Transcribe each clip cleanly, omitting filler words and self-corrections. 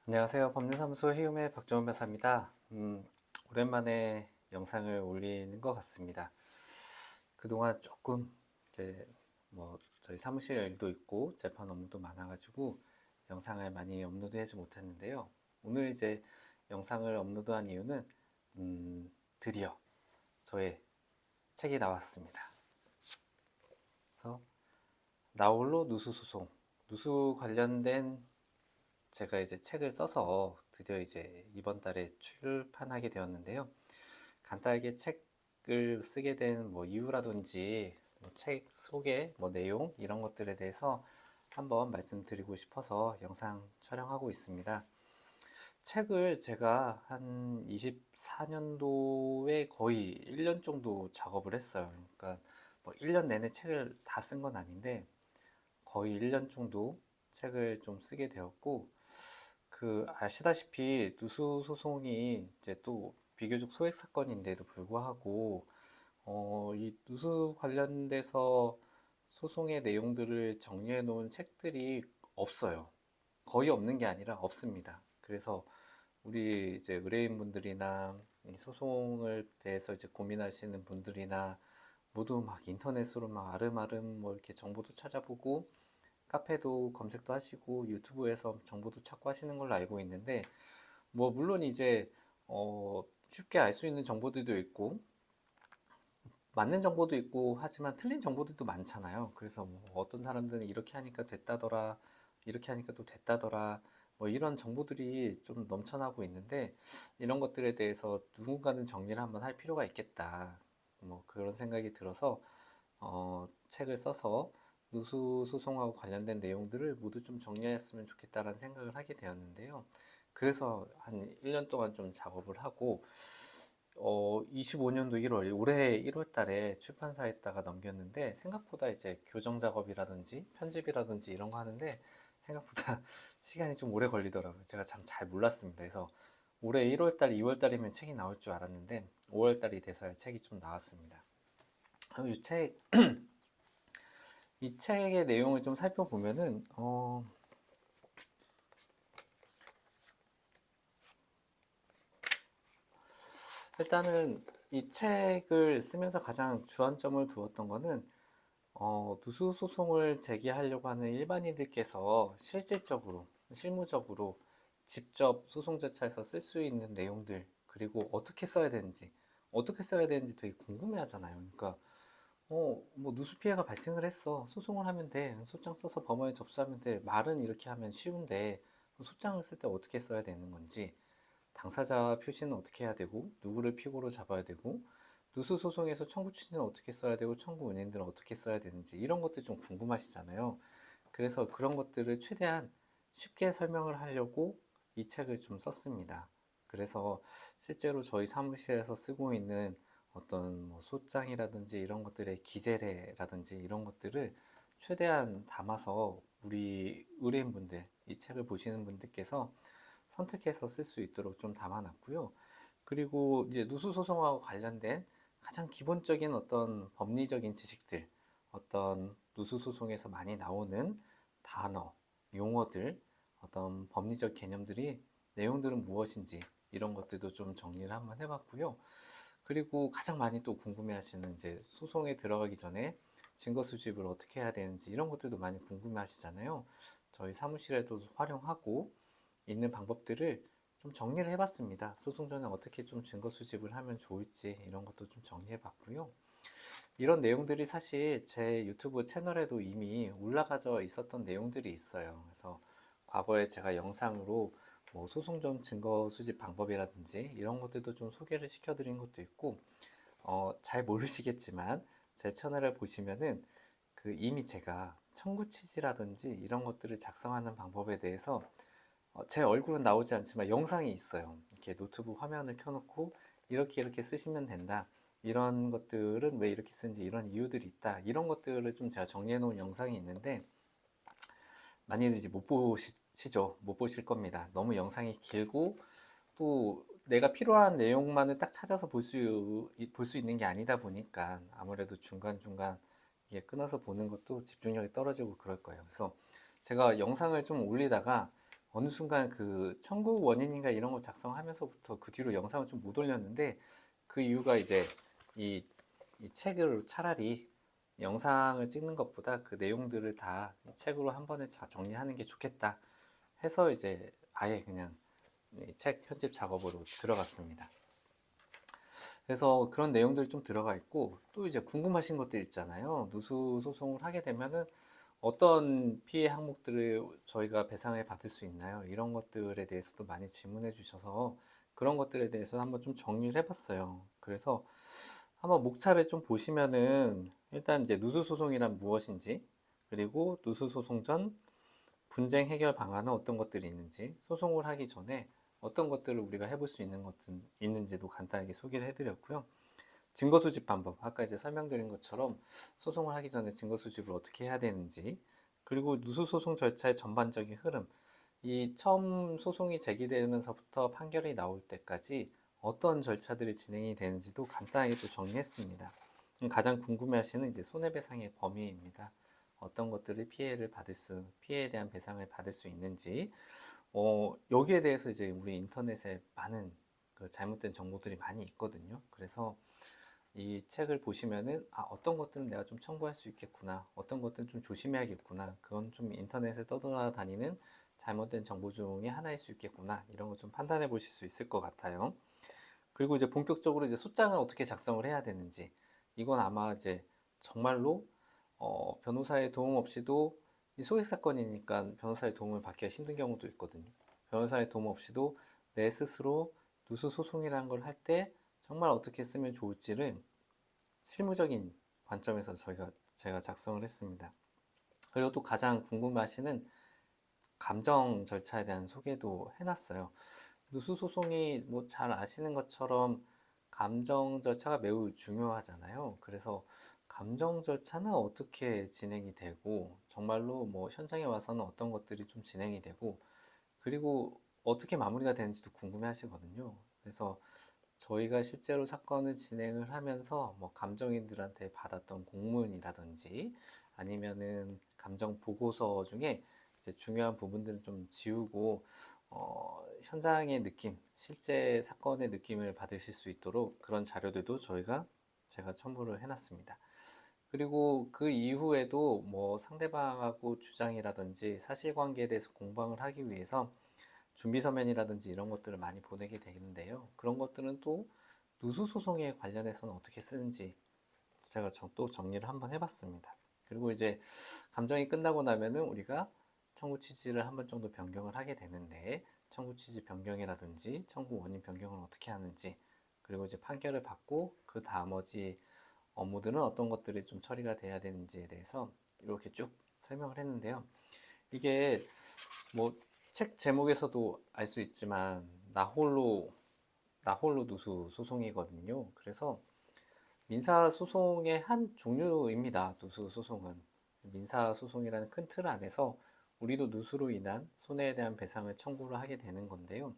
안녕하세요. 법률사무소 해움의 박정훈 변호사입니다. 오랜만에 영상을 올리는 것 같습니다. 그동안 조금 이제 저희 사무실 일도 있고 재판 업무도 많아가지고 영상을 많이 업로드하지 못했는데요. 오늘 이제 영상을 업로드한 이유는 드디어 저의 책이 나왔습니다. 그래서 나홀로 누수 소송, 누수 관련된 제가 이제 책을 써서 드디어 이제 이번 달에 출판하게 되었는데요. 간단하게 책을 쓰게 된 이유라든지 책 소개, 내용 이런 것들에 대해서 한번 말씀드리고 싶어서 영상 촬영하고 있습니다. 책을 제가 한 24년도에 거의 1년 정도 작업을 했어요. 그러니까 1년 내내 책을 다 쓴 건 아닌데 거의 1년 정도 책을 좀 쓰게 되었고, 아시다시피 누수 소송이 이제 또 비교적 소액 사건인데도 불구하고 이 누수 관련돼서 소송의 내용들을 정리해 놓은 책들이 없어요. 거의 없는 게 아니라 없습니다. 그래서 우리 이제 의뢰인분들이나 이 소송을 대해서 이제 고민하시는 분들이나 모두 막 인터넷으로 막 아름아름 이렇게 정보도 찾아보고 카페도 검색도 하시고 유튜브에서 정보도 찾고 하시는 걸로 알고 있는데, 물론 이제 쉽게 알 수 있는 정보들도 있고 맞는 정보도 있고 하지만 틀린 정보들도 많잖아요. 그래서 어떤 사람들은 이렇게 하니까 됐다더라, 이렇게 하니까 또 됐다더라, 이런 정보들이 좀 넘쳐나고 있는데, 이런 것들에 대해서 누군가는 정리를 한번 할 필요가 있겠다, 그런 생각이 들어서 책을 써서 누수 소송하고 관련된 내용들을 모두 좀 정리했으면 좋겠다라는 생각을 하게 되었는데요. 그래서 한 1년 동안 좀 작업을 하고 25년도 1월, 올해 1월 달에 출판사에다가 넘겼는데, 생각보다 이제 교정 작업이라든지 편집이라든지 이런 거 하는데 생각보다 시간이 좀 오래 걸리더라고요. 제가 참 잘 몰랐습니다. 그래서 올해 1월 달, 2월 달이면 책이 나올 줄 알았는데 5월 달이 돼서야 책이 좀 나왔습니다. 이 책의 내용을 좀 살펴보면은 일단은 이 책을 쓰면서 가장 주안점을 두었던 거는 누수 소송을 제기하려고 하는 일반인들께서 실질적으로, 실무적으로 직접 소송 절차에서 쓸 수 있는 내용들, 그리고 어떻게 써야 되는지 되게 궁금해 하잖아요. 그러니까 누수 피해가 발생을 했어. 소송을 하면 돼. 소장 써서 법원에 접수하면 돼. 말은 이렇게 하면 쉬운데, 소장을 쓸 때 어떻게 써야 되는 건지, 당사자 표시는 어떻게 해야 되고, 누구를 피고로 잡아야 되고, 누수 소송에서 청구 취지는 어떻게 써야 되고, 청구 은행들은 어떻게 써야 되는지, 이런 것들 좀 궁금하시잖아요. 그래서 그런 것들을 최대한 쉽게 설명을 하려고 이 책을 좀 썼습니다. 그래서 실제로 저희 사무실에서 쓰고 있는 어떤 소장이라든지 이런 것들의 기재례라든지 이런 것들을 최대한 담아서 우리 의뢰인분들, 이 책을 보시는 분들께서 선택해서 쓸 수 있도록 좀 담아놨고요. 그리고 이제 누수소송하고 관련된 가장 기본적인 어떤 법리적인 지식들, 어떤 누수소송에서 많이 나오는 단어, 용어들, 어떤 법리적 개념들이, 내용들은 무엇인지 이런 것들도 좀 정리를 한번 해봤고요. 그리고 가장 많이 또 궁금해 하시는, 이제 소송에 들어가기 전에 증거 수집을 어떻게 해야 되는지 이런 것들도 많이 궁금해 하시잖아요. 저희 사무실에도 활용하고 있는 방법들을 좀 정리를 해봤습니다. 소송 전에 어떻게 좀 증거 수집을 하면 좋을지 이런 것도 좀 정리해 봤고요. 이런 내용들이 사실 제 유튜브 채널에도 이미 올라가져 있었던 내용들이 있어요. 그래서 과거에 제가 영상으로 소송 전 증거 수집 방법이라든지 이런 것들도 좀 소개를 시켜드린 것도 있고, 잘 모르시겠지만 제 채널을 보시면은 이미 제가 청구 취지라든지 이런 것들을 작성하는 방법에 대해서 제 얼굴은 나오지 않지만 영상이 있어요. 이렇게 노트북 화면을 켜놓고 이렇게 이렇게 쓰시면 된다, 이런 것들은 왜 이렇게 쓰는지 이런 이유들이 있다, 이런 것들을 좀 제가 정리해 놓은 영상이 있는데, 많이들 이제 못 보시죠. 못 보실 겁니다. 너무 영상이 길고 또 내가 필요한 내용만을 딱 찾아서 볼 수 있는 게 아니다 보니까 아무래도 중간중간 이게 끊어서 보는 것도 집중력이 떨어지고 그럴 거예요. 그래서 제가 영상을 좀 올리다가 어느 순간 그 청구 원인인가 이런 거 작성하면서부터 그 뒤로 영상을 좀 못 올렸는데, 그 이유가 이제 이, 이 책을 차라리 영상을 찍는 것보다 그 내용들을 다 이 책으로 한 번에 정리하는 게 좋겠다 해서 이제 아예 그냥 이 책 편집 작업으로 들어갔습니다. 그래서 그런 내용들이 좀 들어가 있고, 또 이제 궁금하신 것들 있잖아요. 누수 소송을 하게 되면은 어떤 피해 항목들을 저희가 배상을 받을 수 있나요? 이런 것들에 대해서도 많이 질문해 주셔서 그런 것들에 대해서 한번 좀 정리를 해봤어요. 그래서 한번 목차를 좀 보시면은 일단 이제 누수 소송이란 무엇인지, 그리고 누수 소송 전 분쟁 해결 방안은 어떤 것들이 있는지, 소송을 하기 전에 어떤 것들을 우리가 해볼 수 있는 것들 있는지도 간단하게 소개를 해드렸고요. 증거 수집 방법, 아까 이제 설명드린 것처럼 소송을 하기 전에 증거 수집을 어떻게 해야 되는지, 그리고 누수 소송 절차의 전반적인 흐름, 이 처음 소송이 제기되면서부터 판결이 나올 때까지 어떤 절차들이 진행이 되는지도 간단하게 또 정리했습니다. 가장 궁금해하시는 이제 손해배상의 범위입니다. 어떤 것들을 피해에 대한 배상을 받을 수 있는지, 여기에 대해서 이제 우리 인터넷에 많은 그 잘못된 정보들이 많이 있거든요. 그래서 이 책을 보시면은 어떤 것들은 내가 좀 청구할 수 있겠구나, 어떤 것들은 좀 조심해야겠구나, 그건 좀 인터넷에 떠돌아다니는 잘못된 정보 중에 하나일 수 있겠구나, 이런 거 좀 판단해 보실 수 있을 것 같아요. 그리고 이제 본격적으로 이제 소장을 어떻게 작성을 해야 되는지, 이건 아마 이제 정말로 변호사의 도움 없이도, 이 소액 사건이니까 변호사의 도움을 받기가 힘든 경우도 있거든요. 변호사의 도움 없이도 내 스스로 누수 소송이라는 걸 할 때 정말 어떻게 쓰면 좋을지를 실무적인 관점에서 제가 작성을 했습니다. 그리고 또 가장 궁금하시는 감정 절차에 대한 소개도 해놨어요. 누수 소송이 뭐 잘 아시는 것처럼 감정 절차가 매우 중요하잖아요. 그래서 감정 절차는 어떻게 진행이 되고, 정말로 뭐 현장에 와서는 어떤 것들이 좀 진행이 되고, 그리고 어떻게 마무리가 되는지도 궁금해 하시거든요. 그래서 저희가 실제로 사건을 진행을 하면서 뭐 감정인들한테 받았던 공문이라든지, 아니면은 감정 보고서 중에 이제 중요한 부분들을 좀 지우고 현장의 느낌, 실제 사건의 느낌을 받으실 수 있도록 그런 자료들도 제가 첨부를 해놨습니다. 그리고 그 이후에도 뭐 상대방하고 주장이라든지 사실관계에 대해서 공방을 하기 위해서 준비 서면이라든지 이런 것들을 많이 보내게 되는데요. 그런 것들은 또 누수 소송에 관련해서는 어떻게 쓰는지 제가 또 정리를 한번 해봤습니다. 그리고 이제 감정이 끝나고 나면은 우리가 청구 취지를 한 번 정도 변경을 하게 되는데, 청구 취지 변경이라든지 청구 원인 변경을 어떻게 하는지, 그리고 이제 판결을 받고 그 나머지 업무들은 어떤 것들이 좀 처리가 돼야 되는지에 대해서 이렇게 쭉 설명을 했는데요. 이게 뭐 책 제목에서도 알 수 있지만 나홀로 누수 소송이거든요. 그래서 민사 소송의 한 종류입니다. 누수 소송은 민사 소송이라는 큰 틀 안에서 우리도 누수로 인한 손해에 대한 배상을 청구를 하게 되는 건데요.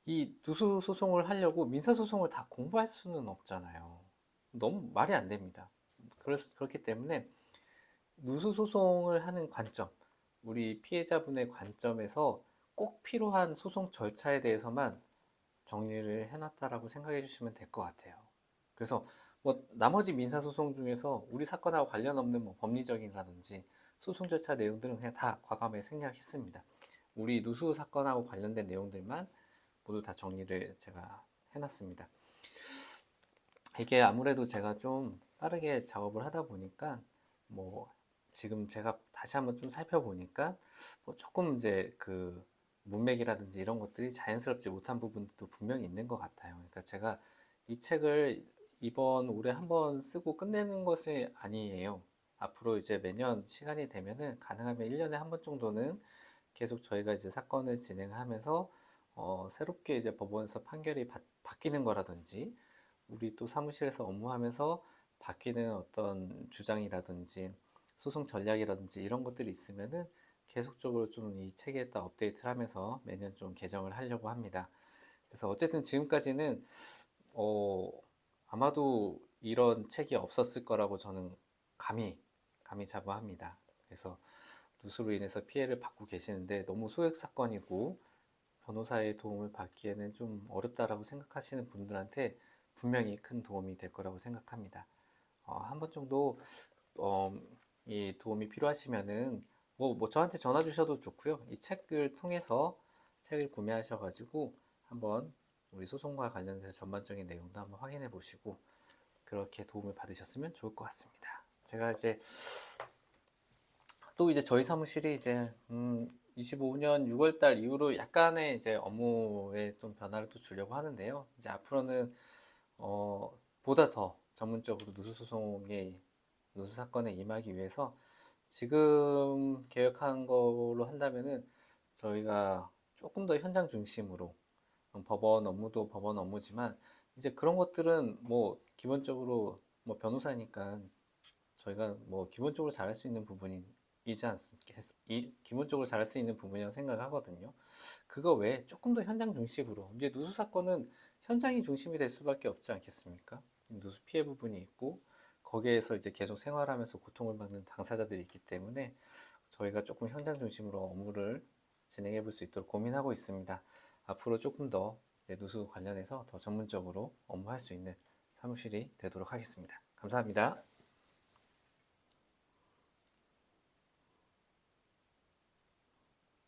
이 누수 소송을 하려고 민사 소송을 다 공부할 수는 없잖아요. 너무 말이 안 됩니다. 그렇기 때문에 누수 소송을 하는 관점, 우리 피해자분의 관점에서 꼭 필요한 소송 절차에 대해서만 정리를 해놨다라고 생각해 주시면 될 것 같아요. 그래서 뭐 나머지 민사소송 중에서 우리 사건하고 관련 없는 뭐 법리적이라든지 소송 절차 내용들은 그냥 다 과감하게 생략했습니다. 우리 누수 사건하고 관련된 내용들만 모두 다 정리를 제가 해놨습니다. 이게 아무래도 제가 좀 빠르게 작업을 하다 보니까 뭐 지금 제가 다시 한번 좀 살펴보니까 뭐 조금 이제 그 문맥이라든지 이런 것들이 자연스럽지 못한 부분도 분명히 있는 것 같아요. 그러니까 제가 이 책을 이번 올해 한번 쓰고 끝내는 것이 아니에요. 앞으로 이제 매년 시간이 되면은 가능하면 1년에 한 번 정도는 계속 저희가 이제 사건을 진행하면서 새롭게 이제 법원에서 판결이 바뀌는 거라든지, 우리 또 사무실에서 업무하면서 바뀌는 어떤 주장이라든지 소송 전략이라든지 이런 것들이 있으면은 계속적으로 좀 이 책에 다 업데이트를 하면서 매년 좀 개정을 하려고 합니다. 그래서 어쨌든 지금까지는 어, 아마도 이런 책이 없었을 거라고 저는 감히 자부합니다. 그래서 누수로 인해서 피해를 받고 계시는데 너무 소액 사건이고 변호사의 도움을 받기에는 좀 어렵다라고 생각하시는 분들한테 분명히 큰 도움이 될 거라고 생각합니다. 한 번 정도 어, 이 도움이 필요하시면은 뭐 저한테 전화 주셔도 좋고요. 이 책을 통해서 책을 구매하셔가지고 한번 우리 소송과 관련해서 전반적인 내용도 한번 확인해 보시고 그렇게 도움을 받으셨으면 좋을 것 같습니다. 제가 이제 또 이제 저희 사무실이 이제 25년 6월달 이후로 약간의 이제 업무에 좀 변화를 또 주려고 하는데요. 이제 앞으로는 보다 더 전문적으로 누수 사건에 임하기 위해서 지금 계획한 걸로 한다면은 저희가 조금 더 현장 중심으로 법원 업무도 법원 업무지만 이제 그런 것들은 뭐 기본적으로 뭐 변호사니까 저희가 뭐 기본적으로 잘할 수 있는 부분이지 않습니까? 기본적으로 잘할 수 있는 부분이라고 생각하거든요. 그거 외에 조금 더 현장 중심으로 이제 누수 사건은 현장이 중심이 될 수밖에 없지 않겠습니까? 누수 피해 부분이 있고 거기에서 이제 계속 생활하면서 고통을 받는 당사자들이 있기 때문에 저희가 조금 현장 중심으로 업무를 진행해 볼 수 있도록 고민하고 있습니다. 앞으로 조금 더 누수 관련해서 더 전문적으로 업무할 수 있는 사무실이 되도록 하겠습니다. 감사합니다.